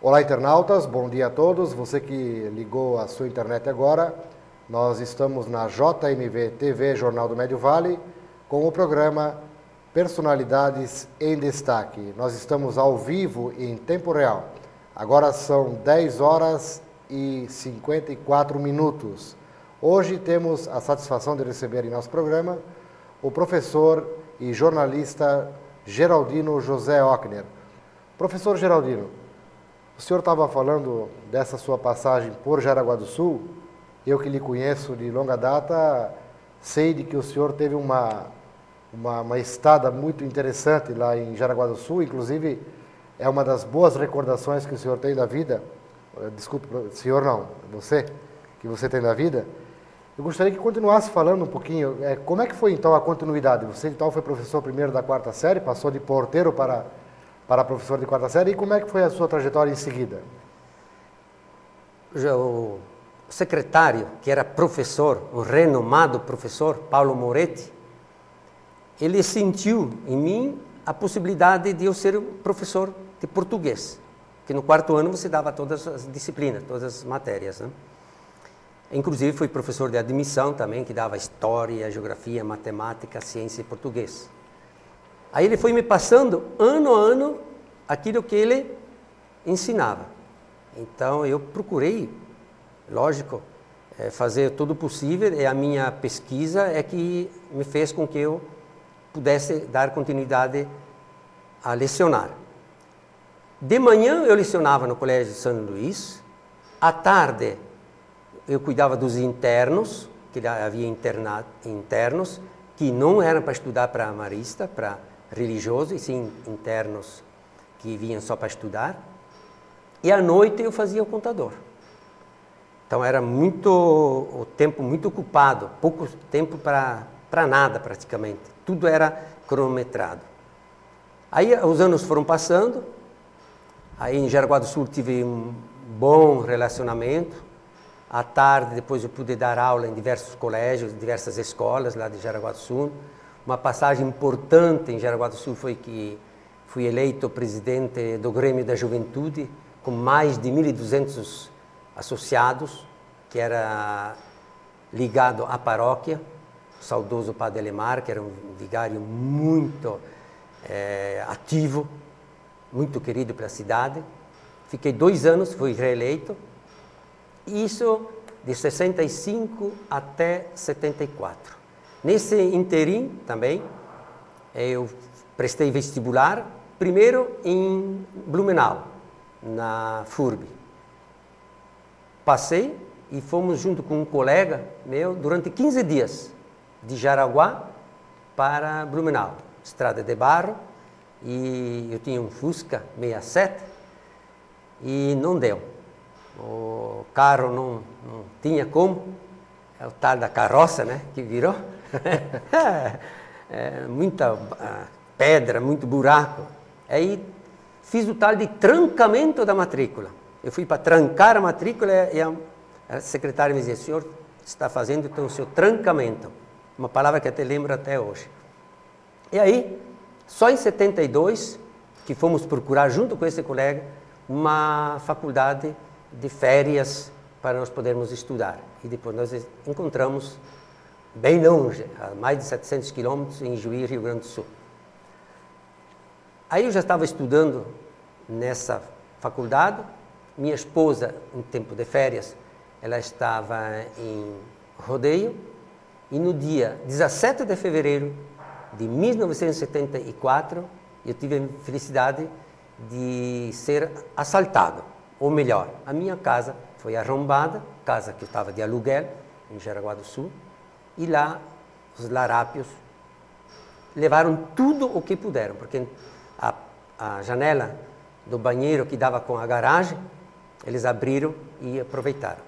Olá, internautas, bom dia a todos. Você que ligou a sua internet agora, nós estamos na JMV TV Jornal do Médio Vale com o programa Personalidades em Destaque. Nós estamos ao vivo e em tempo real. Agora são 10 horas e 54 minutos. Hoje temos a satisfação de receber em nosso programa o professor e jornalista Geraldino José Ockner. Professor Geraldino, o senhor estava falando dessa sua passagem por Jaraguá do Sul. Eu que lhe conheço de longa data, sei de que o senhor teve uma estada muito interessante lá em Jaraguá do Sul. Inclusive, é uma das boas recordações que o senhor tem da vida. Desculpe, senhor não, que você tem da vida. Eu gostaria que continuasse falando um pouquinho. Como é que foi então a continuidade? Você então foi professor primeiro da quarta série, passou de porteiro para professor de quarta série, e como é que foi a sua trajetória em seguida? O secretário, que era professor, o renomado professor Paulo Moretti, ele sentiu em mim a possibilidade de eu ser professor de português, que no quarto ano você dava todas as disciplinas, todas as matérias, né? Inclusive fui professor de admissão também, que dava história, geografia, matemática, ciência e português. Aí ele foi me passando, ano a ano, aquilo que ele ensinava. Então, eu procurei, lógico, fazer tudo possível, e a minha pesquisa é que me fez com que eu pudesse dar continuidade a lecionar. De manhã, eu lecionava no Colégio de São Luís. À tarde, eu cuidava dos internos, que havia internos, que não eram para estudar para marista, para religioso, e sim internos que vinham só para estudar. E à noite eu fazia o contador. Então era o tempo muito ocupado, pouco tempo para nada praticamente. Tudo era cronometrado. Aí os anos foram passando. Aí em Jaraguá do Sul tive um bom relacionamento. À tarde, depois eu pude dar aula em diversos colégios, diversas escolas lá de Jaraguá do Sul. Uma passagem importante em Jaraguá do Sul foi que fui eleito presidente do Grêmio da Juventude, com mais de 1.200 associados, que era ligado à paróquia, o saudoso Padre Alemar, que era um vigário muito ativo, muito querido pela cidade. Fiquei 2 anos, fui reeleito. Isso de 65 até 74. Nesse interim também, eu prestei vestibular, primeiro em Blumenau, na FURB. Passei e fomos junto com um colega meu durante 15 dias, de Jaraguá para Blumenau. Estrada de barro, e eu tinha um Fusca 67 e não deu. O carro não tinha como, é o tal da carroça, né, que virou. Muita pedra, muito buraco. Aí fiz o tal de trancamento da matrícula. Eu fui para trancar a matrícula e a secretária me dizia: senhor está fazendo então o seu trancamento. Uma palavra que até lembro até hoje. E aí, só em 72, que fomos procurar, junto com esse colega, uma faculdade de férias para nós podermos estudar. E depois nós encontramos bem longe, a mais de 700 quilômetros, em Juí, Rio Grande do Sul. Aí eu já estava estudando nessa faculdade. Minha esposa, em tempo de férias, ela estava em Rodeio, e no dia 17 de fevereiro de 1974, eu tive a felicidade de ser assaltado. Ou melhor, a minha casa foi arrombada, casa que eu estava de aluguel, em Jaraguá do Sul, e lá os larápios levaram tudo o que puderam, porque a janela do banheiro que dava com a garagem, eles abriram e aproveitaram.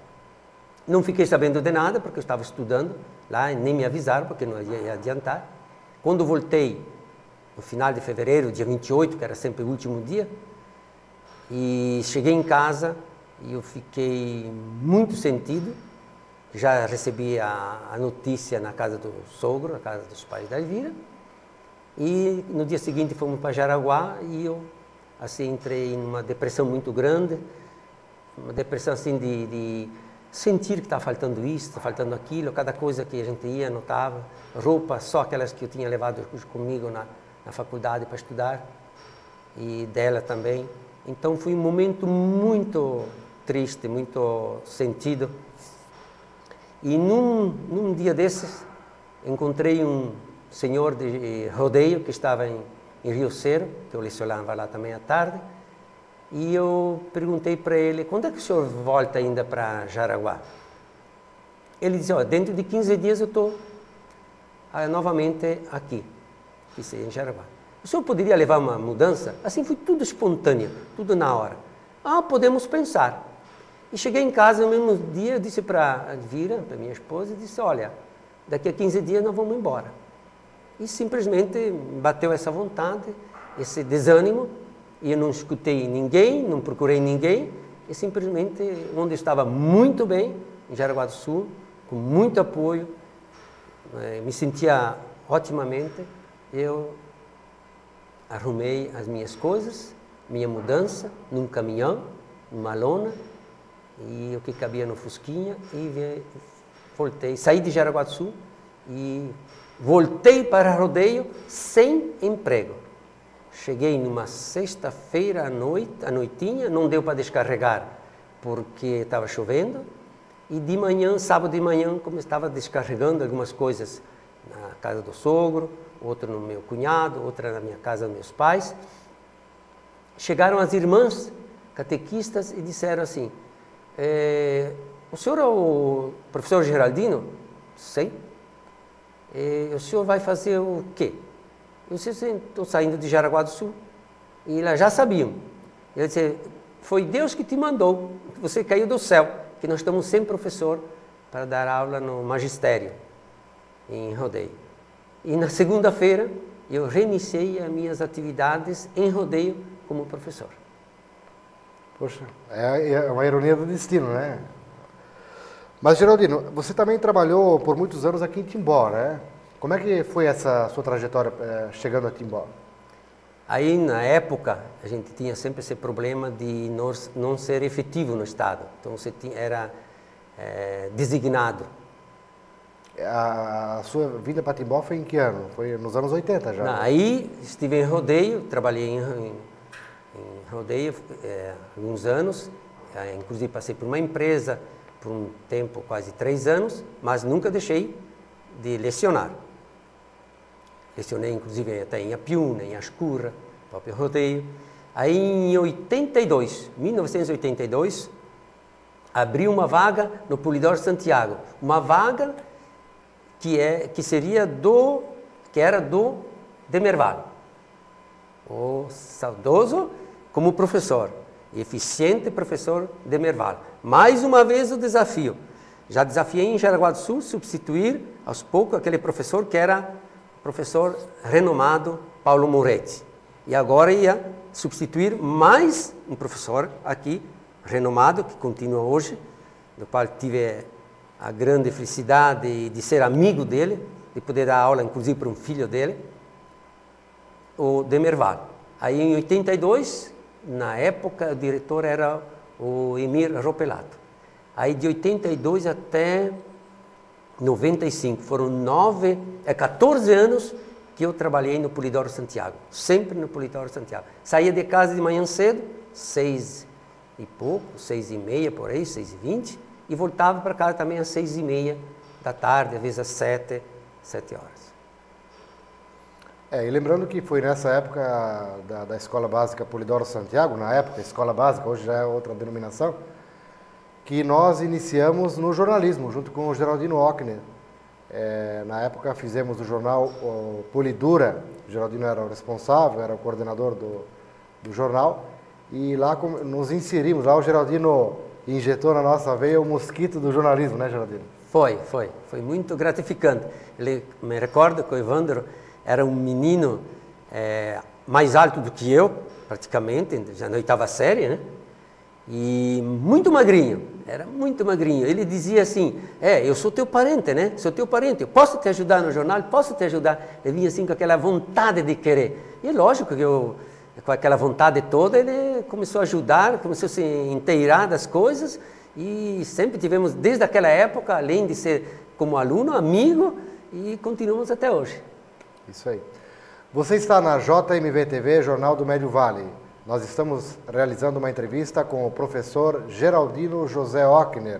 Não fiquei sabendo de nada, porque eu estava estudando lá, e nem me avisaram, porque não ia adiantar. Quando voltei, no final de fevereiro, dia 28, que era sempre o último dia, e cheguei em casa e eu fiquei muito sentido. Já recebi a notícia na casa do sogro, na casa dos pais da Elvira. E no dia seguinte fomos para Jaraguá e eu assim, entrei em uma depressão muito grande, uma depressão assim de sentir que estava faltando isso, estava faltando aquilo, cada coisa que a gente ia, notava, roupa, só aquelas que eu tinha levado comigo na faculdade para estudar, e dela também. Então foi um momento muito triste, muito sentido. E num dia desses, encontrei um senhor de rodeio que estava em Rio Cero, que eu lecionava lá também à tarde, e eu perguntei para ele, quando é que o senhor volta ainda para Jaraguá? Ele disse, dentro de 15 dias eu estou novamente aqui, em Jaraguá. O senhor poderia levar uma mudança? Assim foi tudo espontâneo, tudo na hora. Podemos pensar. E cheguei em casa no mesmo dia, eu disse para a Elvira, para minha esposa, disse, olha, daqui a 15 dias nós vamos embora. E simplesmente bateu essa vontade, esse desânimo, e eu não escutei ninguém, não procurei ninguém, e simplesmente, onde estava muito bem, em Jaraguá do Sul, com muito apoio, me sentia otimamente, eu arrumei as minhas coisas, minha mudança, num caminhão, numa lona, e o que cabia no Fusquinha, e voltei, saí de Jaraguá do Sul e voltei para Rodeio sem emprego. Cheguei numa sexta-feira à noitinha, não deu para descarregar porque estava chovendo, e de manhã, sábado de manhã, como estava descarregando algumas coisas na casa do sogro, outra no meu cunhado, outra na minha casa dos meus pais, chegaram as irmãs catequistas e disseram assim, o senhor é o professor Geraldino? Sim. O senhor vai fazer o quê? Eu disse, estou saindo de Jaraguá do Sul. E elas já sabiam. Ele disse, foi Deus que te mandou, que você caiu do céu, que nós estamos sem professor para dar aula no magistério, em Rodeio. E na segunda-feira, eu reiniciei as minhas atividades em Rodeio como professor. Poxa, é uma ironia do destino, né? Mas, Geraldino, você também trabalhou por muitos anos aqui em Timbó, né? Como é que foi essa sua trajetória chegando a Timbó? Aí, na época, a gente tinha sempre esse problema de não ser efetivo no Estado. Então, você era designado. A sua vinda para Timbó foi em que ano? Foi nos anos 80 já? Não, aí, estive em Rodeio, trabalhei em Rodeio alguns anos, inclusive passei por uma empresa por um tempo, quase 3 anos, mas nunca deixei de lecionar. Lecionei, inclusive, até em Apiúna, em Ascurra, próprio Rodeio. Aí, em 1982, abriu uma vaga no Polidoro Santiago. Uma vaga que era do Demerval. O saudoso como professor, eficiente professor Demerval. Mais uma vez o desafio. Já desafiei em Jaraguá do Sul substituir aos poucos aquele professor que era professor renomado Paulo Moretti. E agora ia substituir mais um professor aqui, renomado, que continua hoje, do qual tive a grande felicidade de ser amigo dele, de poder dar aula inclusive para um filho dele, o Demerval. Aí em 82, na época, o diretor era o Emir Ropelato. Aí de 82 até 95, foram 14 anos que eu trabalhei no Polidoro Santiago, sempre no Polidoro Santiago. Saía de casa de manhã cedo, 6 e pouco, 6h30 por aí, 6h20, e voltava para casa também às 6h30 da tarde, às vezes às 7 horas. E lembrando que foi nessa época da Escola Básica Polidoro Santiago, na época, Escola Básica, hoje já é outra denominação, que nós iniciamos no jornalismo, junto com o Geraldino Ockner. Na época fizemos o jornal Polidura, o Geraldino era o responsável, era o coordenador do jornal, e lá nos inserimos, lá o Geraldino injetou na nossa veia o mosquito do jornalismo, né, Geraldino? Foi muito gratificante. Me recordo que o Evandro era um menino mais alto do que eu, praticamente, já na 8ª série, né? E muito magrinho, era muito magrinho. Ele dizia assim, eu sou teu parente, né? Sou teu parente, eu posso te ajudar no jornal? Posso te ajudar? Ele vinha assim com aquela vontade de querer. E é lógico que eu com aquela vontade toda, ele começou a ajudar, começou a se inteirar das coisas e sempre tivemos, desde aquela época, além de ser como aluno, amigo e continuamos até hoje. Isso aí. Você está na JMV-TV, Jornal do Médio Vale. Nós estamos realizando uma entrevista com o professor Geraldino José Ockner,